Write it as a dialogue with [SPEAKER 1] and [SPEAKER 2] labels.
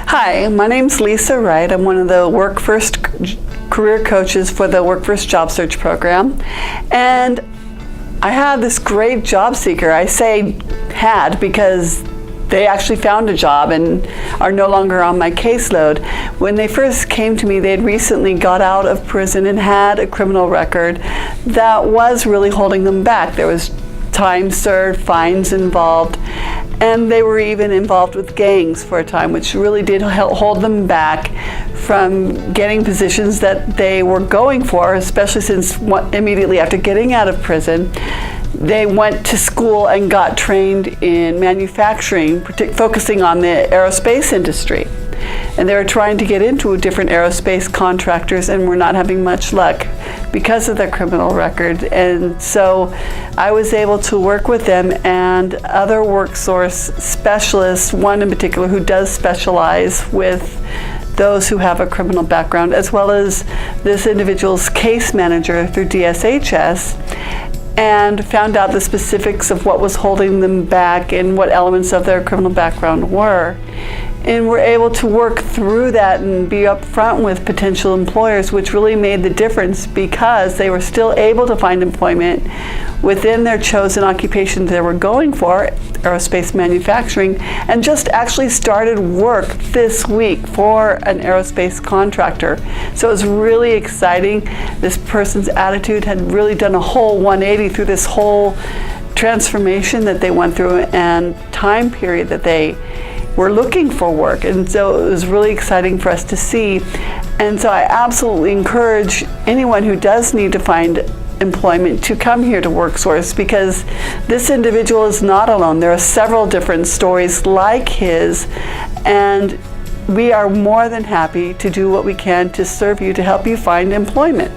[SPEAKER 1] Hi, my name's Lisa Wright. I'm one of the Work First career coaches for the Work First Job Search Program. And I had this great job seeker. I say had because they actually found a job and are no longer on my caseload. When they first came to me, they had recently got out of prison and had a criminal record that was really holding them back. There was time served, fines involved, and they were even involved with gangs for a time, which really did hold them back from getting positions that they were going for, especially since immediately after getting out of prison, they went to school and got trained in manufacturing, focusing on the aerospace industry. And they were trying to get into different aerospace contractors and were not having much luck because of their criminal record. And so I was able to work with them and other WorkSource specialists, one in particular who does specialize with those who have a criminal background, as well as this individual's case manager through DSHS, and found out the specifics of what was holding them back and what elements of their criminal background were. And we're able to work through that and be upfront with potential employers, which really made the difference because they were still able to find employment within their chosen occupation they were going for, aerospace manufacturing, and just actually started work this week for an aerospace contractor. So it was really exciting. This person's attitude had really done a whole 180 through this whole transformation that they went through and time period that they were looking for work. And so it was really exciting for us to see. And so I absolutely encourage anyone who does need to find employment to come here to WorkSource, because this individual is not alone. There are several different stories like his, and we are more than happy to do what we can to serve you, to help you find employment.